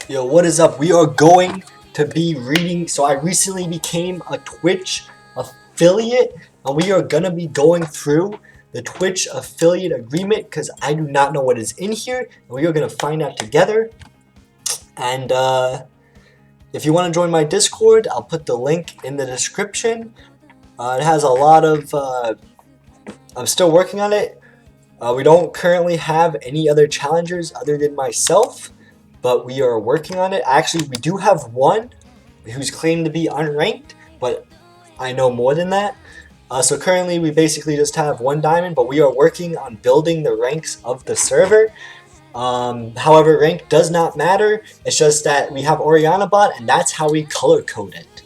Yo, what is up? We are going to be reading. So I recently became a Twitch affiliate, and we are gonna be going through the Twitch affiliate agreement because I do not know what is in here, and we are gonna find out together. And if you want to join my Discord, I'll put the link in the description. It has a lot of. I'm still working on it. We don't currently have any other challengers other than myself, but we are working on it. Actually, we do have one who's claimed to be unranked, but I know more than that. So currently we basically just have one diamond, but we are working on building the ranks of the server. However, rank does not matter. It's just that we have Oriana bot, and that's how we color code it.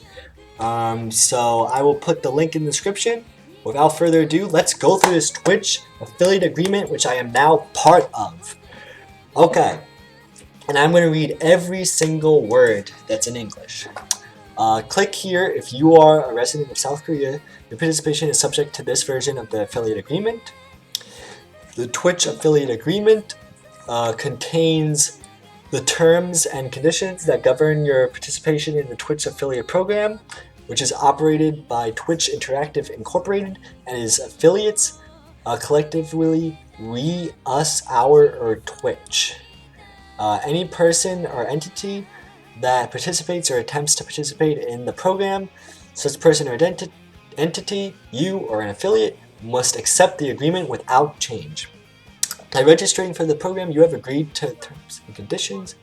So I will put the link in the description. Without further ado, let's go through this Twitch affiliate agreement, which I am now part of. Okay. And I'm going to read every single word that's in English. Click here if you are a resident of South Korea. Your participation is subject to this version of the affiliate agreement. The Twitch affiliate agreement contains the terms and conditions that govern your participation in the Twitch affiliate program, which is operated by Twitch Interactive Incorporated and its affiliates, collectively We, Us, Our, or Twitch. Any person or entity that participates or attempts to participate in the program, such person or entity, you or an affiliate, must accept the agreement without change. By registering for the program, you have agreed to terms and conditions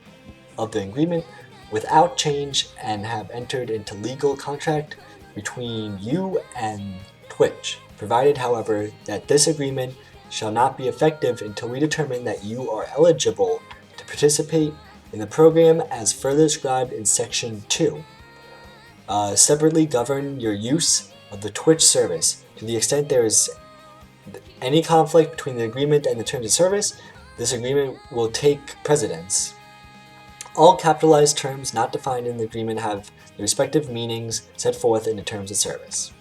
of the agreement without change and have entered into legal contract between you and Twitch, provided, however, that this agreement shall not be effective until we determine that you are eligible to participate in the program as further described in Section 2. Separately govern your use of the Twitch service. To the extent there is any conflict between the agreement and the terms of service, this agreement will take precedence. All capitalized terms not defined in the agreement have the respective meanings set forth in the terms of service.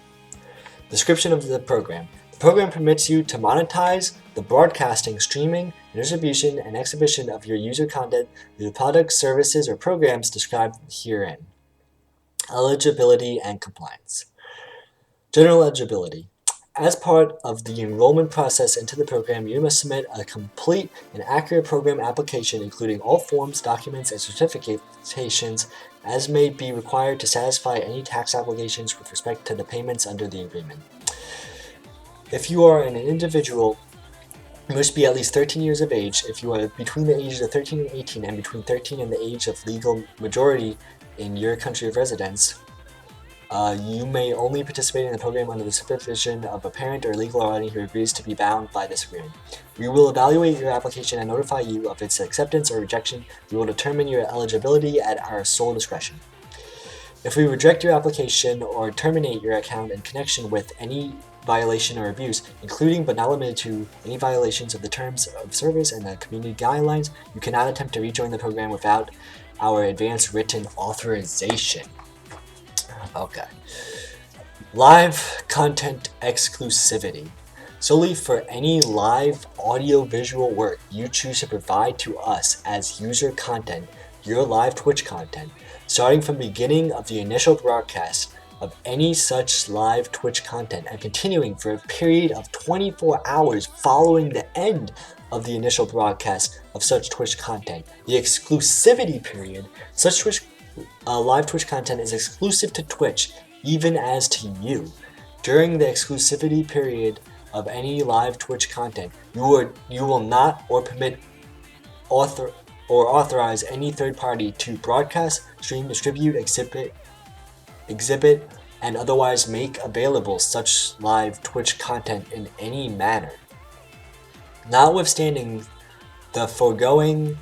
Description of the program. The program permits you to monetize the broadcasting, streaming, and distribution and exhibition of your user content through the products, services, or programs described herein. Eligibility and compliance. General eligibility. As part of the enrollment process into the program, you must submit a complete and accurate program application including all forms, documents, and certifications as may be required to satisfy any tax obligations with respect to the payments under the agreement. If you are an individual, you must be at least 13 years of age. If you are between the ages of 13 and 18 and between 13 and the age of legal majority in your country of residence, you may only participate in the program under the supervision of a parent or legal guardian who agrees to be bound by this agreement. We will evaluate your application and notify you of its acceptance or rejection. We will determine your eligibility at our sole discretion. If we reject your application or terminate your account in connection with any violation or abuse, including but not limited to any violations of the terms of service and the community guidelines, you cannot attempt to rejoin the program without our advance written authorization. Okay. Live content exclusivity. Solely for any live audio-visual work you choose to provide to us as user content, your live Twitch content, starting from the beginning of the initial broadcast of any such live Twitch content and continuing for a period of 24 hours following the end of the initial broadcast of such Twitch content. The exclusivity period, such live Twitch content is exclusive to Twitch, even as to you. During the exclusivity period of any live Twitch content, you will not or permit or authorize any third party to broadcast, stream, distribute, exhibit, and otherwise make available such live Twitch content in any manner. Notwithstanding the foregoing,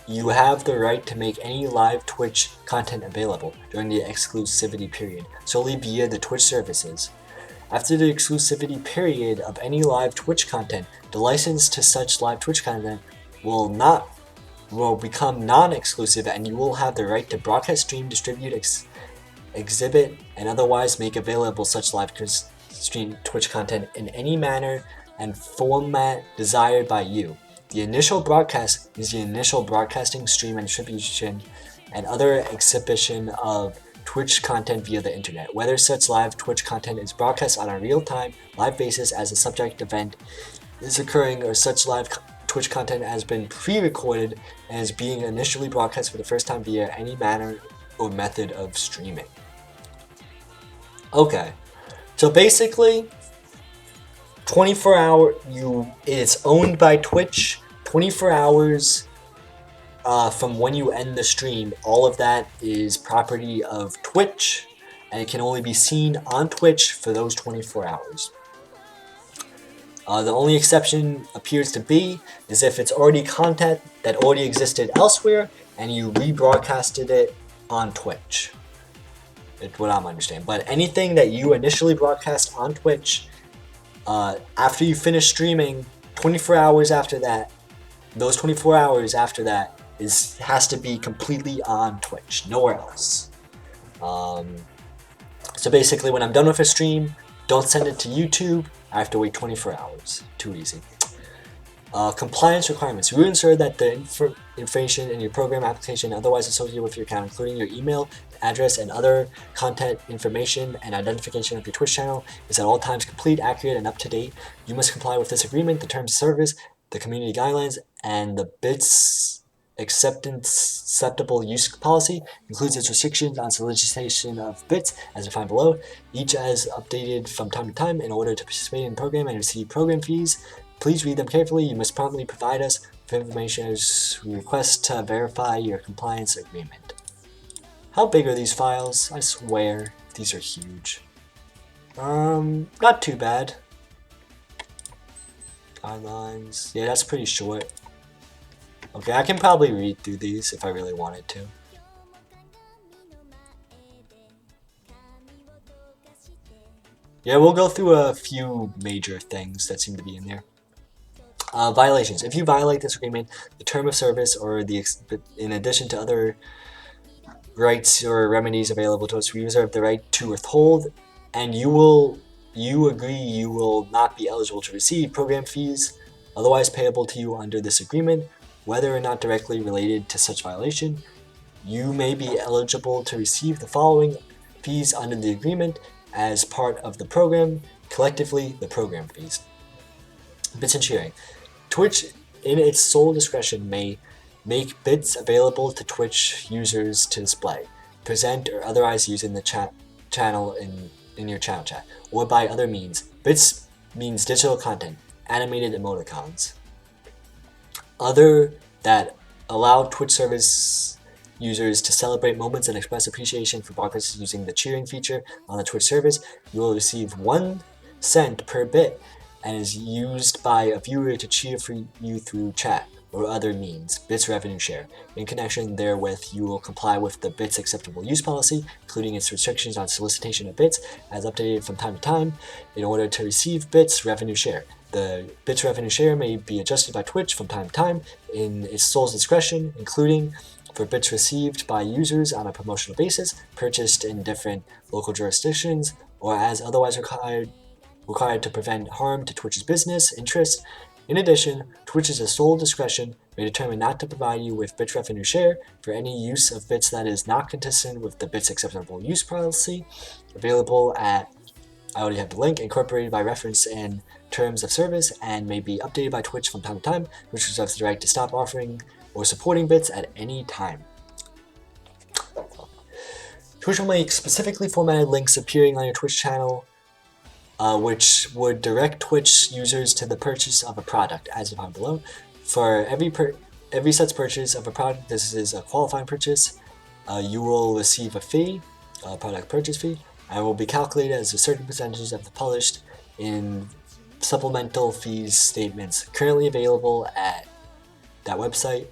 you have the right to make any live Twitch content available during the exclusivity period, solely via the Twitch services. After the exclusivity period of any live Twitch content, the license to such live Twitch content will become non-exclusive, and you will have the right to broadcast, stream, distribute, exhibit, and otherwise make available such live stream Twitch content in any manner and format desired by you. The initial broadcast is the initial broadcasting, stream, and distribution and other exhibition of Twitch content via the internet. Whether such live Twitch content is broadcast on a real-time, live basis as a subject event is occurring, or such live Twitch content has been pre-recorded and is being initially broadcast for the first time via any manner or method of streaming. Okay, so basically 24-hour, it's owned by Twitch. 24 hours from when you end the stream, all of that is property of Twitch, and it can only be seen on Twitch for those 24 hours. The only exception appears to be is if it's already content that already existed elsewhere and you rebroadcasted it on Twitch. It's what I'm understanding. But anything that you initially broadcast on Twitch, after you finish streaming, 24 hours after that, those 24 hours after that has to be completely on Twitch, nowhere else. So basically, when I'm done with a stream, don't send it to YouTube. I have to wait 24 hours. Too easy. Compliance requirements. You ensure that the information in your program application otherwise associated with your account, including your email address and other content information and identification of your Twitch channel, is at all times complete, accurate, and up to date. You must comply with this agreement, the terms of service, the community guidelines, and the BITS acceptable use policy. Includes its restrictions on solicitation of bits as defined below, each as updated from time to time in order to participate in the program and receive program fees. Please read them carefully. You must promptly provide us with information as we request to verify your compliance agreement. How big are these files? I swear these are huge. Not too bad. Guidelines. Yeah, that's pretty short. Okay, I can probably read through these if I really wanted to. Yeah, we'll go through a few major things that seem to be in there. Violations. If you violate this agreement, the term of service, or in addition to other rights or remedies available to us, we reserve the right to withhold, and you agree you will not be eligible to receive program fees otherwise payable to you under this agreement, whether or not directly related to such violation. You may be eligible to receive the following fees under the agreement as part of the program, collectively the program fees. Bits and sharing. Twitch, in its sole discretion, may make bits available to Twitch users to display, present, or otherwise use in the channel in your channel chat, or by other means. Bits means digital content, animated emoticons. Other that allow Twitch service users to celebrate moments and express appreciation for broadcasters using the cheering feature on the Twitch service. You will receive 1 cent per bit and is used by a viewer to cheer for you through chat or other means. Bits revenue share. In connection therewith, you will comply with the Bits acceptable use policy, including its restrictions on solicitation of bits, as updated from time to time, in order to receive Bits revenue share. The Bits revenue share may be adjusted by Twitch from time to time in its sole discretion, including for bits received by users on a promotional basis, purchased in different local jurisdictions, or as otherwise required to prevent harm to Twitch's business interests. In addition, Twitch is a sole discretion may determine not to provide you with bits revenue share for any use of bits that is not consistent with the Bits acceptable use policy, available at, I already have the link, incorporated by reference in terms of service, and may be updated by Twitch from time to time, which reserves the right to stop offering or supporting bits at any time. Twitch will make specifically formatted links appearing on your Twitch channel, which would direct Twitch users to the purchase of a product, as defined below. For every such purchase of a product, this is a qualifying purchase, you will receive a fee, a product purchase fee, and will be calculated as a certain percentage of the published in supplemental fees statements currently available at that website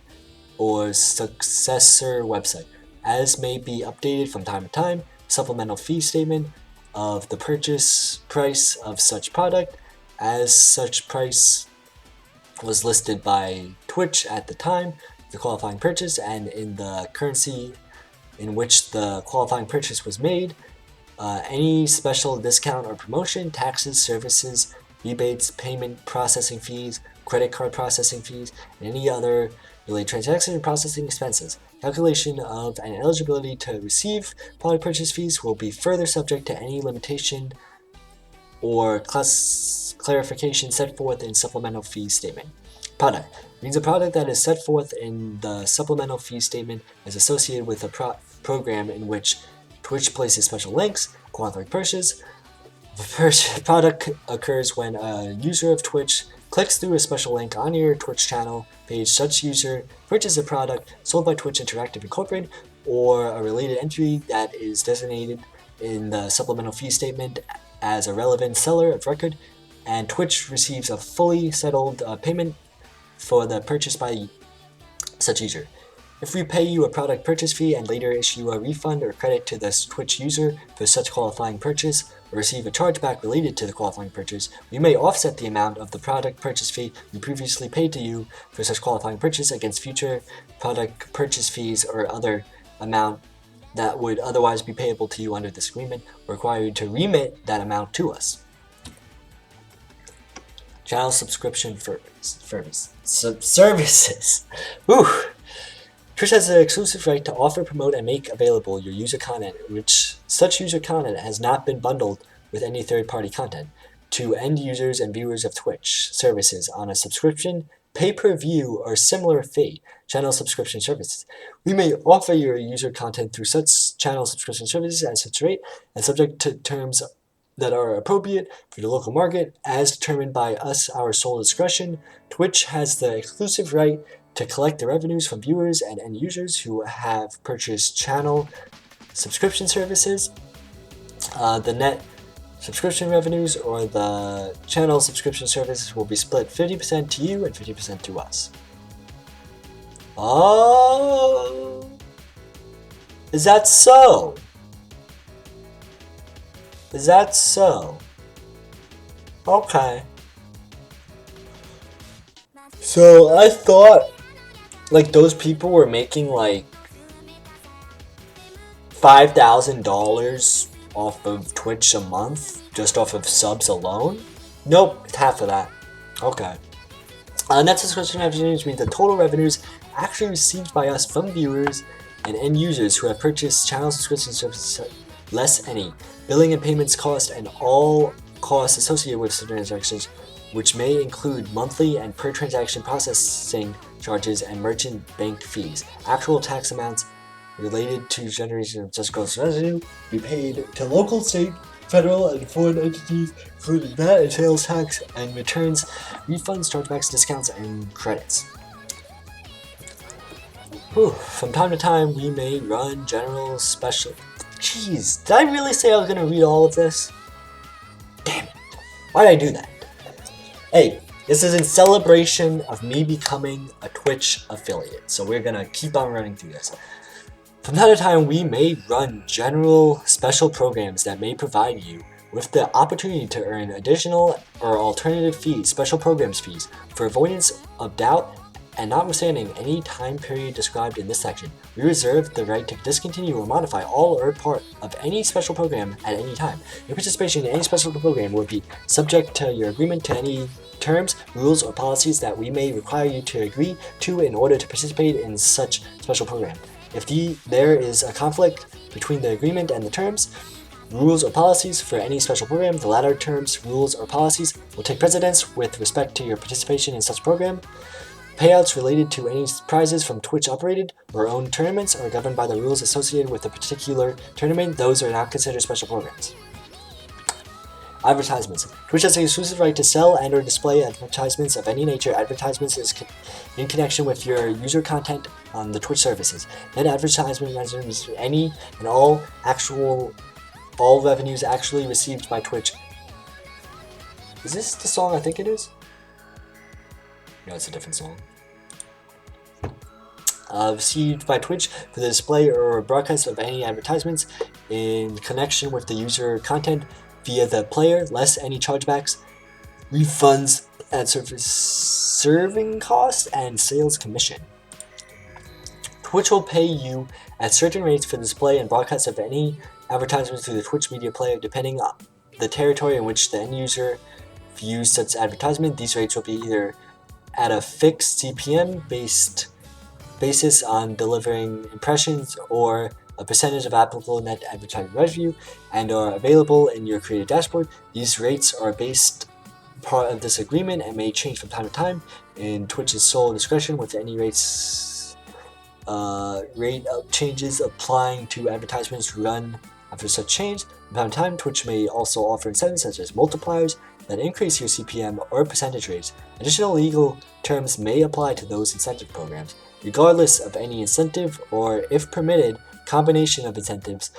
or successor website, as may be updated from time to time. Supplemental fee statement of the purchase price of such product, as such price was listed by Twitch at the time the qualifying purchase and in the currency in which the qualifying purchase was made. Any special discount or promotion, taxes, services, rebates, payment processing fees, credit card processing fees, and any other related transaction and processing expenses. Calculation of and eligibility to receive product purchase fees will be further subject to any limitation or clarification set forth in supplemental fee statement. Product means a product that is set forth in the supplemental fee statement is associated with a program in which Twitch places special links, qualified purchase. The product occurs when a user of Twitch clicks through a special link on your Twitch channel page. Such user purchases a product sold by Twitch Interactive Incorporated or a related entity that is designated in the supplemental fee statement as a relevant seller of record, and Twitch receives a fully settled payment for the purchase by such user. If we pay you a product purchase fee and later issue a refund or credit to the Twitch user for such qualifying purchase, or receive a chargeback related to the qualifying purchase, we may offset the amount of the product purchase fee we previously paid to you for such qualifying purchase against future product purchase fees or other amount that would otherwise be payable to you under this agreement, or require you to remit that amount to us. Channel subscription services. Whew. Twitch has the exclusive right to offer, promote, and make available your user content, which such user content has not been bundled with any third-party content, to end users and viewers of Twitch services on a subscription, pay-per-view, or similar fee. Channel subscription services. We may offer your user content through such channel subscription services at such rate and subject to terms that are appropriate for the local market as determined by us, our sole discretion. Twitch has the exclusive right to collect the revenues from viewers and end users who have purchased channel subscription services. The net subscription revenues or the channel subscription services will be split 50% to you and 50% to us. Oh, is that so? Is that so? Okay. So I thought like those people were making like $5,000 off of Twitch a month just off of subs alone. Nope, it's half of that. Okay. Net subscription revenues means the total revenues actually received by us from viewers and end users who have purchased channel subscription services less any billing and payments cost and all costs associated with such transactions, which may include monthly and per transaction processing charges and merchant bank fees. Actual tax amounts related to generation of such gross revenue be paid to local, state, federal, and foreign entities, including VAT and sales tax and returns, refunds, chargebacks, discounts, and credits. From time to time, we may run general special. Jeez, did I really say I was gonna read all of this? Damn it! Why did I do that? Hey, this is in celebration of me becoming a Twitch affiliate, so we're gonna keep on running through this. From time to time, we may run general special programs that may provide you with the opportunity to earn additional or alternative fees, special programs fees. For avoidance of doubt, and notwithstanding any time period described in this section, we reserve the right to discontinue or modify all or part of any special program at any time. Your participation in any special program will be subject to your agreement to any terms, rules, or policies that we may require you to agree to in order to participate in such special program. If there is a conflict between the agreement and the terms, rules, or policies for any special program, the latter terms, rules, or policies will take precedence with respect to your participation in such program. Payouts related to any prizes from Twitch operated or owned tournaments are governed by the rules associated with a particular tournament. Those are not considered special programs. Advertisements. Twitch has the exclusive right to sell and or display advertisements of any nature. Advertisements is in connection with your user content on the Twitch services. Net advertisement revenues any and all revenues actually received by Twitch. Is this the song I think it is? No, it's a different song. Received by Twitch for the display or broadcast of any advertisements in connection with the user content via the player, less any chargebacks, refunds, and serving costs and sales commission. Twitch will pay you at certain rates for the display and broadcast of any advertisements through the Twitch media player, depending on the territory in which the end user views such advertisement. These rates will be either at a fixed CPM basis on delivering impressions or a percentage of applicable net advertising revenue, and are available in your creator dashboard. These rates are based part of this agreement and may change from time to time in Twitch's sole discretion, with any rate changes applying to advertisements run after such change. From time to time, Twitch may also offer incentives such as multipliers that increase your CPM or percentage rates. Additional legal terms may apply to those incentive programs. Regardless of any incentive, or if permitted, combination of incentives,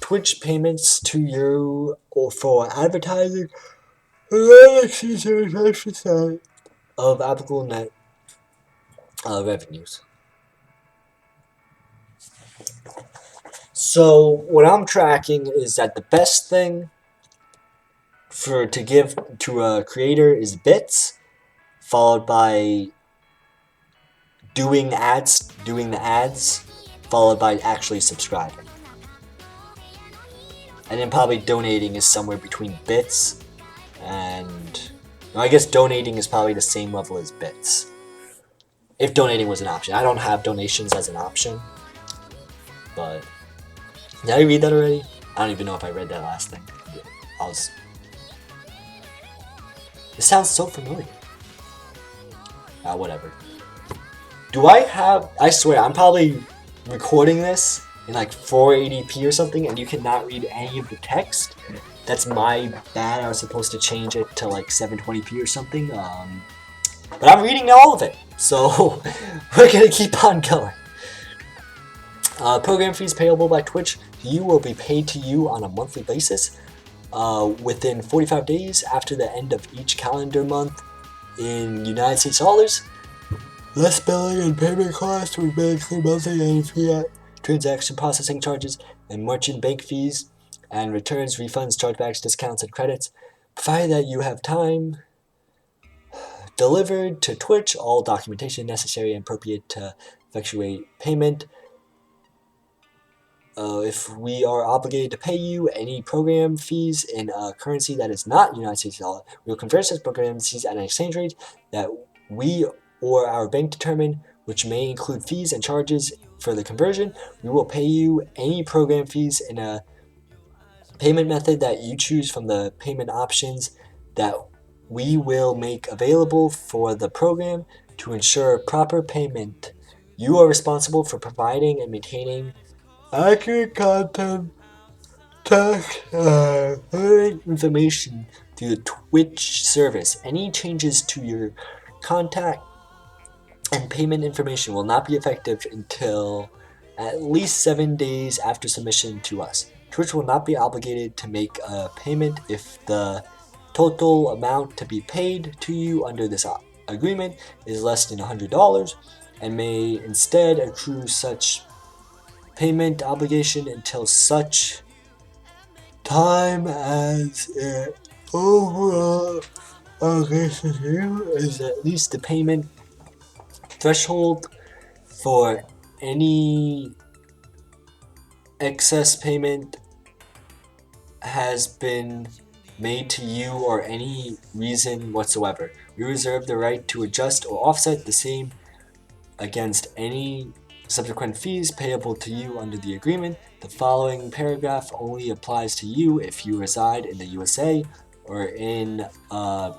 Twitch payments to you or for advertising of applicable net revenues. So what I'm tracking is that the best thing to give to a creator is bits, followed by doing the ads, followed by actually subscribing. And then probably donating is somewhere between bits and... I guess donating is probably the same level as bits. If donating was an option. I don't have donations as an option. But... did I read that already? I don't even know if I read that last thing. It sounds so familiar. Whatever. Do I have... I swear, I'm probably recording this in like 480p or something, and you cannot read any of the text. That's my bad. I was supposed to change it to like 720p or something. But I'm reading all of it, so we're gonna keep on going. Program fees payable by Twitch to you will be paid to you on a monthly basis within 45 days after the end of each calendar month in United States dollars. Less billing and payment costs will be included monthly and fiat transaction processing charges and merchant bank fees and returns, refunds, chargebacks, discounts, and credits, provided that you have time delivered to Twitch all documentation necessary and appropriate to effectuate payment. If we are obligated to pay you any program fees in a currency that is not United States dollar, we will convert such program fees at an exchange rate that we or our bank determine, which may include fees and charges for the conversion. We will pay you any program fees in a payment method that you choose from the payment options that we will make available for the program. To ensure proper payment, you are responsible for providing and maintaining accurate content, text, information through the Twitch service. Any changes to your contact and payment information will not be effective until at least 7 days after submission to us. Twitch will not be obligated to make a payment if the total amount to be paid to you under this agreement is less than $100, and may instead accrue such payment obligation until such time as it overall obligation to you is at least the payment threshold for any excess payment has been made to you or any reason whatsoever. We reserve the right to adjust or offset the same against any subsequent fees payable to you under the agreement. The following paragraph only applies to you if you reside in the USA or in a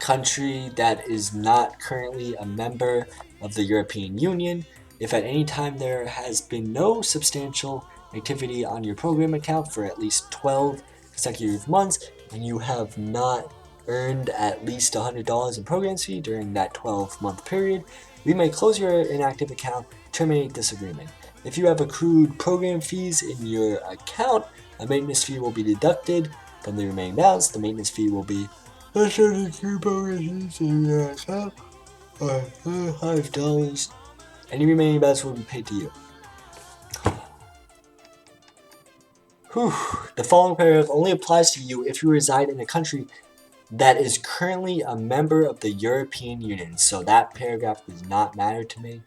country that is not currently a member of the European Union. If at any time there has been no substantial activity on your program account for at least 12 consecutive months, and you have not earned at least $100 in program fee during that 12-month period, we may close your inactive account, terminate this agreement. If you have accrued program fees in your account, a maintenance fee will be deducted from the remaining balance. The maintenance fee will be $5. Any remaining balance will be paid to you. The following paragraph only applies to you if you reside in a country that is currently a member of the European Union. So that paragraph does not matter to me.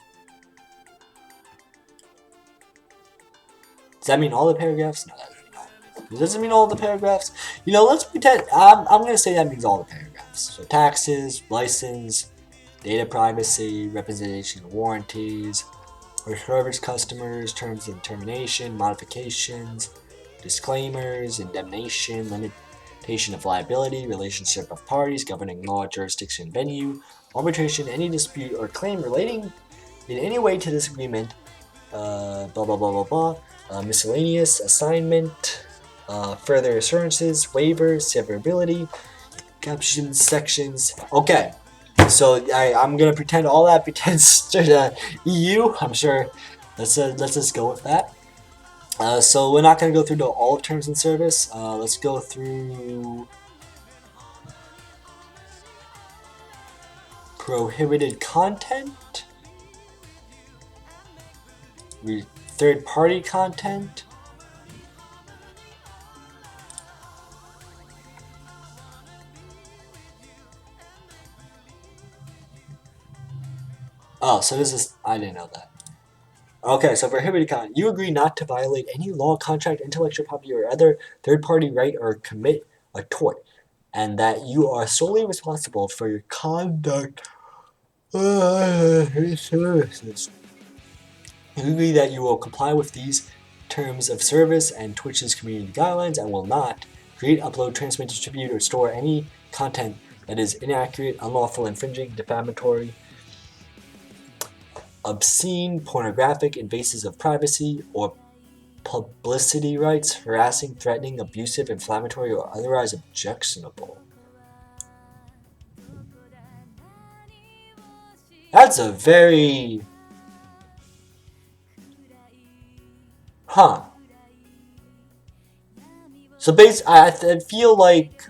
Does that mean all the paragraphs? No, that doesn't matter. Does it mean all the paragraphs? You know, let's pretend. I'm gonna say that means all the paragraphs. So taxes, license, data privacy, representation of warranties, or service customers, terms and termination, modifications, disclaimers, indemnation, limitation of liability, relationship of parties, governing law, jurisdiction, venue, arbitration, any dispute or claim relating in any way to this agreement, blah blah blah blah blah, miscellaneous, assignment, further assurances, waivers, severability, captions, sections. Okay, so I'm gonna pretend all that pertains to the EU. I'm sure. Let's just go with that. So we're not gonna go through all of terms and service. Let's go through prohibited content, third-party content. Oh, so this is, I didn't know that. Okay, so prohibited content. You agree not to violate any law, contract, intellectual property, or other third-party right or commit a tort, and that you are solely responsible for your conduct services. You agree that you will comply with these terms of service and Twitch's community guidelines and will not create, upload, transmit, distribute, or store any content that is inaccurate, unlawful, infringing, defamatory, obscene, pornographic, invasive of privacy, or publicity rights, harassing, threatening, abusive, inflammatory, or otherwise objectionable. That's a very... Huh. So I feel like...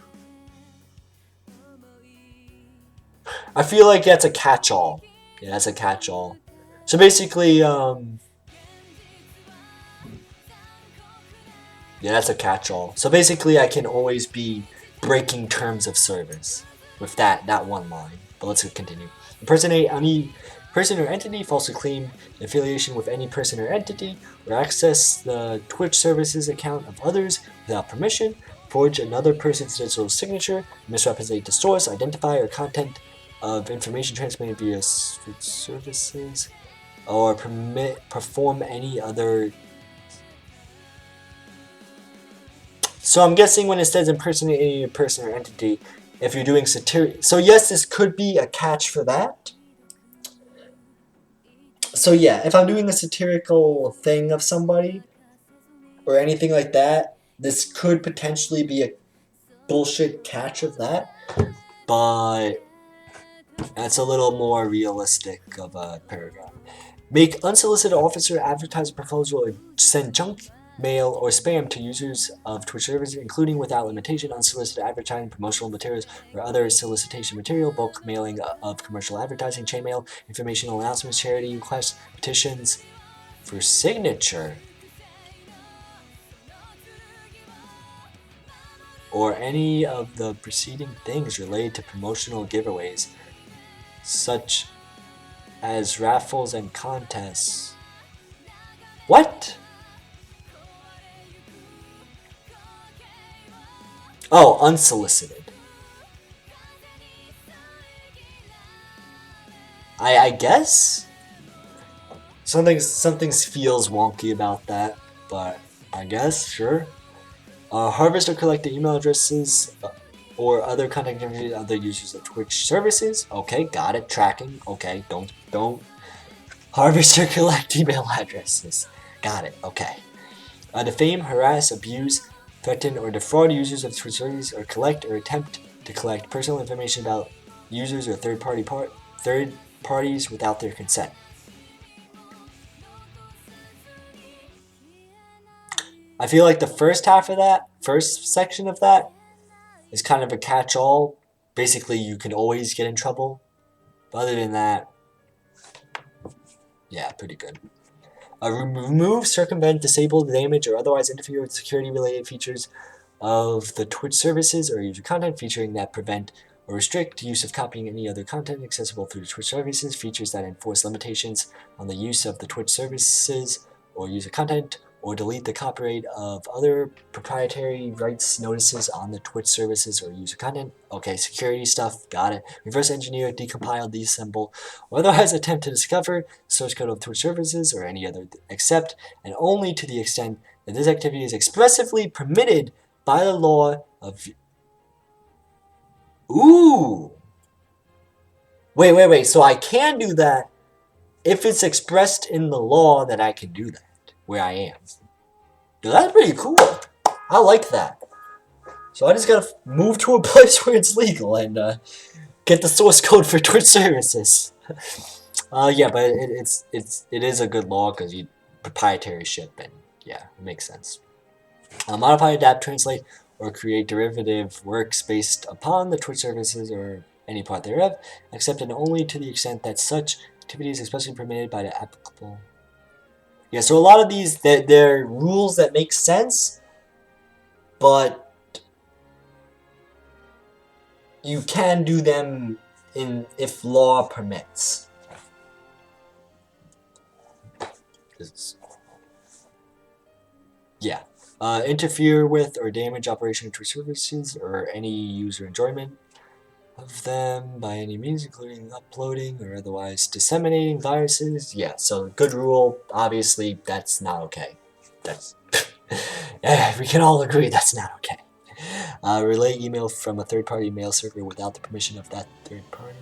that's a catch-all. Yeah, that's a catch-all. So basically, yeah, that's a catch-all. So basically, I can always be breaking terms of service with that one line. But let's continue. Impersonate any person or entity, falsely claim affiliation with any person or entity, or access the Twitch services account of others without permission, forge another person's digital signature, misrepresent the source, identify, or content of information transmitted via services, or perform any other. So I'm guessing when it says impersonate any person or entity, if you're doing satiric. So yes, this could be a catch for that. So yeah, if I'm doing a satirical thing of somebody, or anything like that, this could potentially be a bullshit catch of that. But that's a little more realistic of a paragraph. Make unsolicited offers, advertise a proposal, or send junk mail or spam to users of Twitch services, including without limitation, unsolicited advertising, promotional materials, or other solicitation material, bulk mailing of commercial advertising, chain mail, informational announcements, charity requests, petitions for signature, or any of the preceding things related to promotional giveaways, such as raffles and contests. What? Oh, unsolicited. I guess? Something feels wonky about that, but I guess, sure. Harvest or collect the email addresses or other contact information of other users of Twitch services. Okay, got it. Tracking. Okay, don't harvest or collect email addresses. Got it. Okay. Defame, harass, abuse, threaten, or defraud users of Twitch services, or collect or attempt to collect personal information about users or third parties without their consent. I feel like the first section of that is kind of a catch-all. Basically, you can always get in trouble. But other than that, yeah, pretty good. Remove, circumvent, disable, damage, or otherwise interfere with security-related features of the Twitch services or user content, featuring that prevent or restrict use of copying any other content accessible through the Twitch services, features that enforce limitations on the use of the Twitch services or user content, or delete the copyright of other proprietary rights notices on the Twitch services or user content. Okay, security stuff, got it. Reverse engineer, decompile, disassemble, or otherwise attempt to discover source code of Twitch services or any other, except and only to the extent that this activity is expressly permitted by the law of... Ooh! Wait, so I can do that if it's expressed in the law that I can do that, where I am. Dude, that's pretty cool. I like that. So I just gotta move to a place where it's legal and get the source code for Twitch services. Yeah, but it is a good law because you proprietary ship and yeah, it makes sense. Modify, adapt, translate, or create derivative works based upon the Twitch services or any part thereof, except and only to the extent that such activity is expressly permitted by the applicable. Yeah, so a lot of these, they're rules that make sense, but you can do them if law permits. Yeah. Interfere with or damage operation of Twitch services or any user enjoyment of them by any means, including uploading or otherwise disseminating viruses. Yeah, so good rule. Obviously, that's not okay. That's we can all agree that's not okay. Relay email from a third-party mail server without the permission of that third party.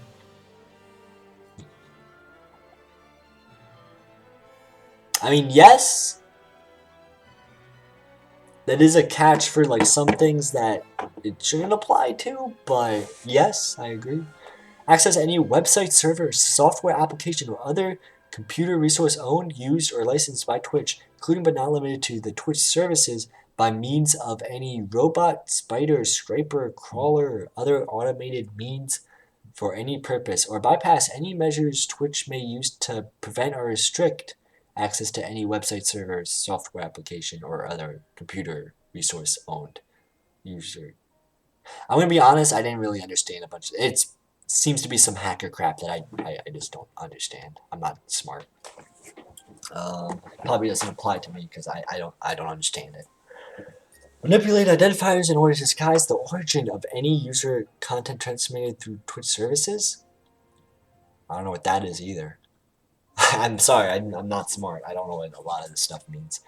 I mean, yes. That is a catch for like some things that it shouldn't apply to, but yes, I agree. Access any website, server, software application, or other computer resource owned, used, or licensed by Twitch, including but not limited to the Twitch services, by means of any robot, spider, scraper, crawler, or other automated means for any purpose, or bypass any measures Twitch may use to prevent or restrict access to any website, servers, software application, or other computer resource owned user. I'm gonna be honest, I didn't really understand a bunch of it. Seems to be some hacker crap that I just don't understand. I'm not smart. Probably doesn't apply to me because I don't understand it. Manipulate identifiers in order to disguise the origin of any user content transmitted through Twitch services. I don't know what that is either. I'm sorry, I'm not smart. I don't know what a lot of this stuff means.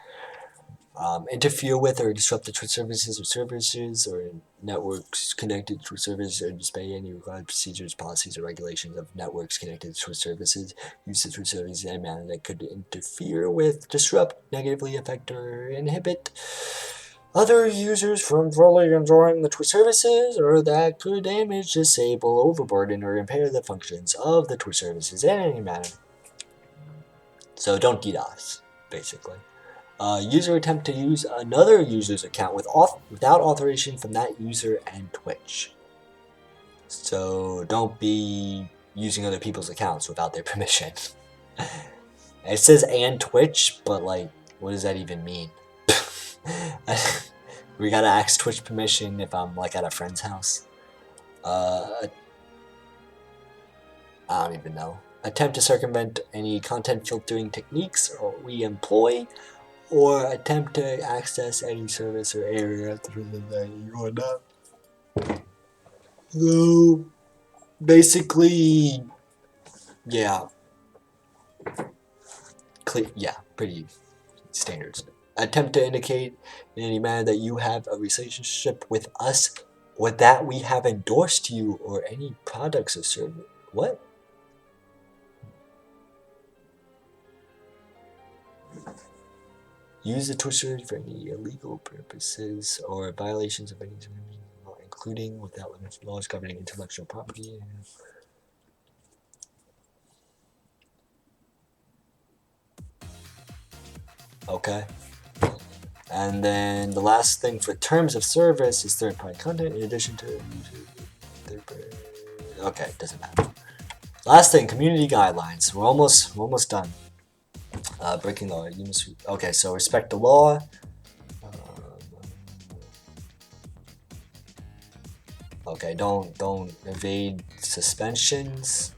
Interfere with or disrupt the Twitch services or networks connected to Twitch services, or disobey any required procedures, policies, or regulations of networks connected to Twitch services. Use the Twitch services in a manner that could interfere with, disrupt, negatively affect, or inhibit other users from fully enjoying the Twitch services, or that could damage, disable, overburden, or impair the functions of the Twitch services in any manner. So don't DDoS, basically. User attempt to use another user's account without authorization from that user and Twitch. So don't be using other people's accounts without their permission. It says and Twitch, but like, what does that even mean? We gotta ask Twitch permission if I'm like at a friend's house. I don't even know. Attempt to circumvent any content filtering techniques we employ, or attempt to access any service or area through that you are not. So basically, yeah, pretty standards. Attempt to indicate in any manner that you have a relationship with us, or that we have endorsed you, or any products or service. What? Use the Twitch service for any illegal purposes or violations of any law, including without limits laws governing intellectual property. Okay. And then the last thing for terms of service is third-party content in addition to third-party. Okay, doesn't matter. Last thing, community guidelines. We're almost done. Breaking law. You must. Okay, so respect the law. Okay, don't evade suspensions.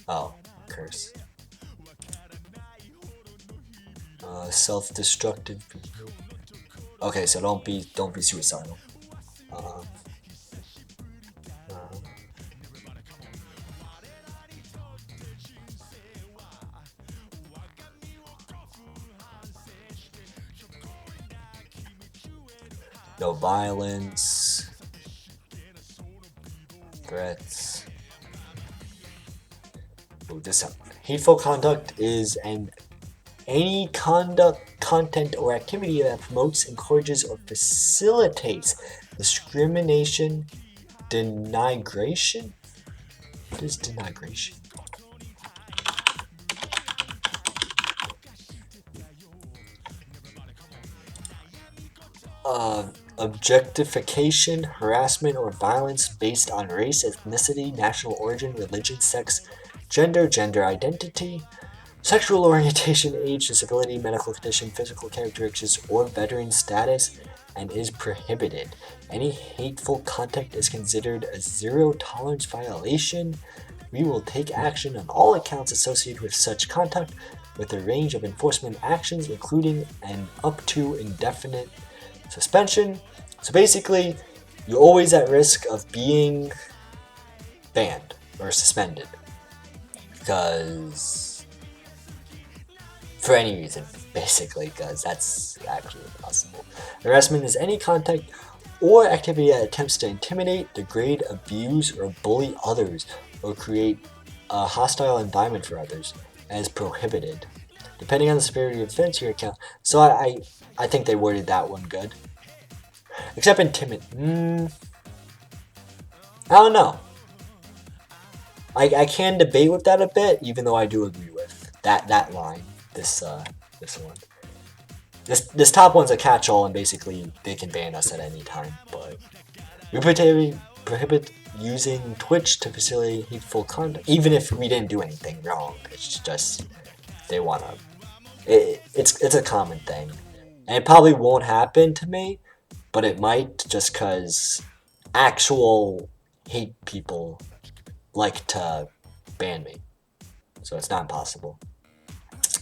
Oh, curse. Self-destructive. Okay, so don't be suicidal. Uh, uh, no violence, threats. Oh, this hateful conduct is any conduct, content, or activity that promotes, encourages, or facilitates discrimination, denigration. What is denigration? Objectification, harassment, or violence based on race, ethnicity, national origin, religion, sex, gender, gender identity, sexual orientation, age, disability, medical condition, physical characteristics, or veteran status, and is prohibited. Any hateful content is considered a zero-tolerance violation. We will take action on all accounts associated with such conduct with a range of enforcement actions, including an up to indefinite suspension. So basically, you're always at risk of being banned or suspended because for any reason, basically, because that's actually impossible. Harassment is any contact or activity that attempts to intimidate, degrade, abuse, or bully others, or create a hostile environment for others, and is prohibited. Depending on the severity of offense, your account. So I think they worded that one good. Except intimidate. I don't know. I can debate with that a bit, even though I do agree with that line. This one. This top one's a catch-all, and basically they can ban us at any time. But we prohibit using Twitch to facilitate hateful conduct, even if we didn't do anything wrong. It's just they wanna. It's a common thing, and it probably won't happen to me, but it might, just cause actual hate people like to ban me, so it's not impossible.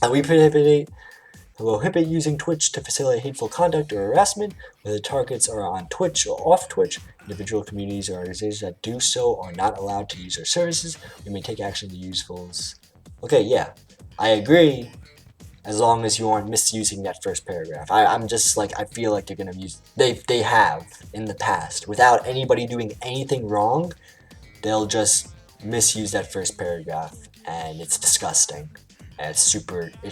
And we prohibit using Twitch to facilitate hateful conduct or harassment, whether targets are on Twitch or off Twitch. Individual communities or organizations that do so are not allowed to use our services. We may take action to use fools. Okay, yeah, I agree, as long as you aren't misusing that first paragraph. I'm just like, I feel like they're gonna use, they have in the past, without anybody doing anything wrong, they'll just misuse that first paragraph, and it's disgusting. And it's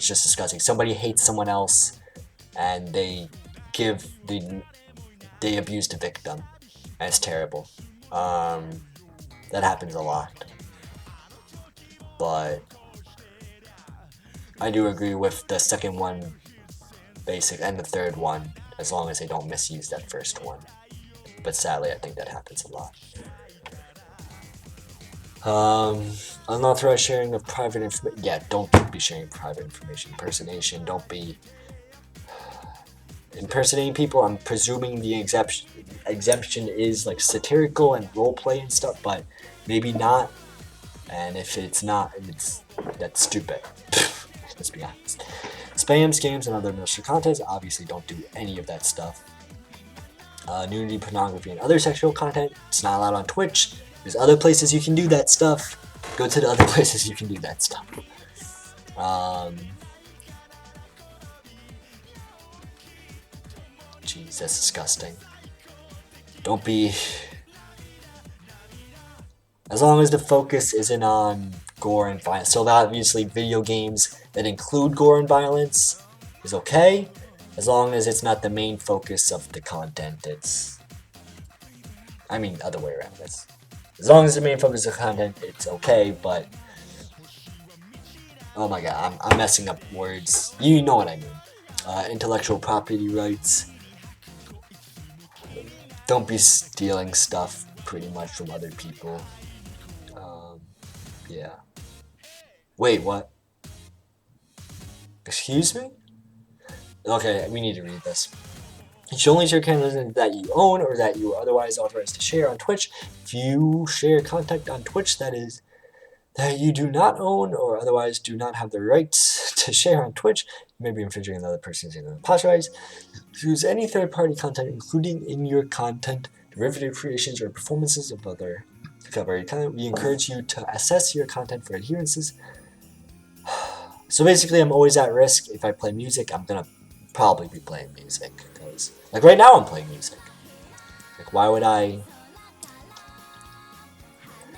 just disgusting. Somebody hates someone else, and they abuse the victim, and it's terrible. That happens a lot. But I do agree with the second one, and the third one, as long as they don't misuse that first one. But sadly, I think that happens a lot. Unauthorized sharing of private information. Yeah, don't be sharing private information. Impersonation. Don't be impersonating people. I'm presuming the exemption is like satirical and roleplay and stuff, but maybe not. And if it's not, that's stupid. Let's be honest. Spam, scams, and other malicious content. Obviously, don't do any of that stuff. Nudity, pornography, and other sexual content. It's not allowed on Twitch. There's other places you can do that stuff. Go to the other places you can do that stuff. Jeez, that's disgusting. Don't be... As long as the focus isn't on gore and violence. So obviously video games that include gore and violence is okay. As long as it's not the main focus of the content, I mean, other way around. As long as the main focus of content, it's okay, but... Oh my god, I'm messing up words. You know what I mean. Intellectual property rights. Don't be stealing stuff, pretty much, from other people. Yeah. Wait, what? Excuse me? Okay, we need to read this. You should only share content that you own or that you are otherwise authorized to share on Twitch. If you share content on Twitch that you do not own or otherwise do not have the rights to share on Twitch, you may be infringing another person's copyright. Use any third-party content, including in your content, derivative creations, or performances of other copyrighted content. We encourage you to assess your content for adherences. So basically, I'm always at risk. If I play music, I'm gonna probably be playing music, because like right now I'm playing music. Like, why would I?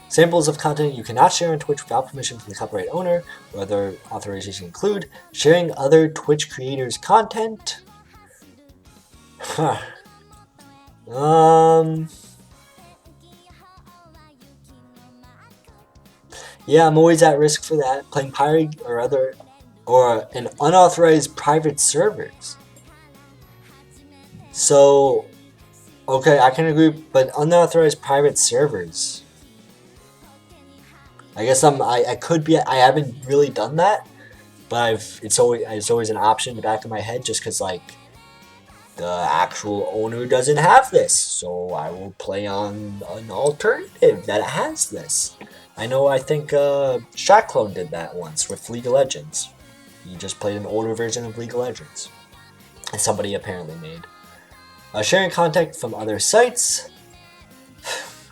Samples of content you cannot share on Twitch without permission from the copyright owner, or other authorizations include sharing other Twitch creators' content. Huh. Yeah, I'm always at risk for that. Playing pirate or an unauthorized private servers. So, okay, I can agree, but unauthorized private servers. I guess I could be. I haven't really done that, but it's always an option in the back of my head, just because like the actual owner doesn't have this, so I will play on an alternative that has this. I know. I think Shotclone did that once with League of Legends. He just played an older version of League of Legends, and somebody apparently made. Sharing content from other sites.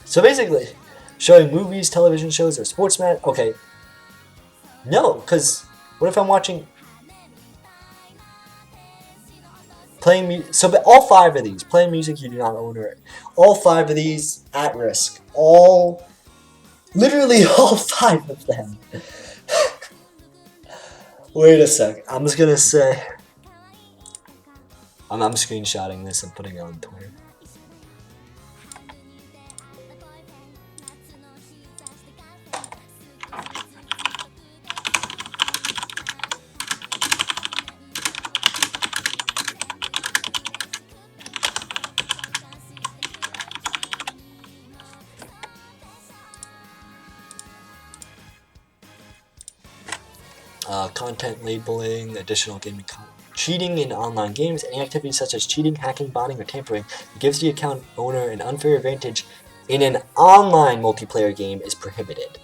So basically, showing movies, television shows, or sports match. Okay. No, because what if I'm watching? Playing music. So all 5 of these. Playing music you do not own, or all 5 of these at risk. Literally all 5 of them. Wait a sec. I'm just gonna say. I'm screenshotting this and putting it on Twitter. Content labeling, additional gaming cheating in online games, any activities such as cheating, hacking, botting, or tampering that gives the account owner an unfair advantage in an online multiplayer game is prohibited.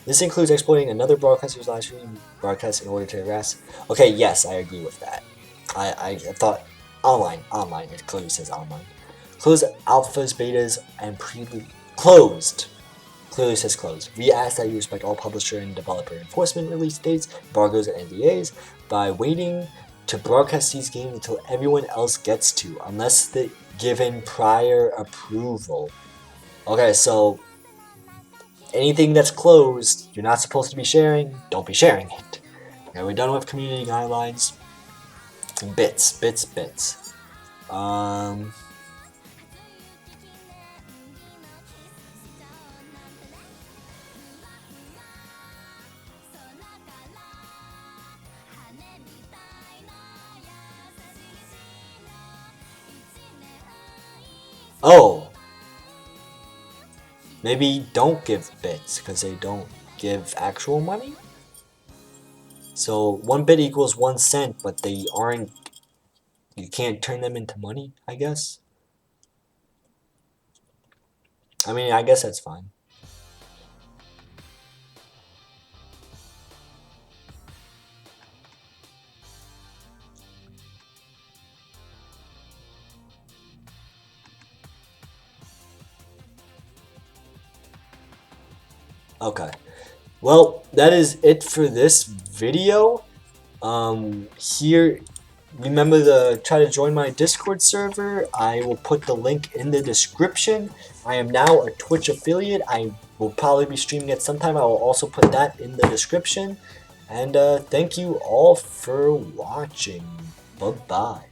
This includes exploiting another broadcaster's live stream broadcast in order to harass. Okay, yes, I agree with that. I thought online. It clearly says online. Closed alphas, betas, and closed. Clearly says closed. We ask that you respect all publisher and developer enforcement release dates, embargoes, and NDAs by waiting to broadcast these games until everyone else gets to, unless the given prior approval. Okay, so anything that's closed, you're not supposed to be sharing, don't be sharing it. Okay, we're done with community guidelines. Bits. Oh, maybe don't give bits because they don't give actual money. So 1 bit equals 1 cent, but they aren't. You can't turn them into money, I guess. I mean, I guess that's fine. Okay, well, that is it for this video. Here, remember to try to join my Discord server. I will put the link in the description. I am now a Twitch affiliate. I will probably be streaming it sometime. I will also put that in the description. And thank you all for watching. Bye-bye.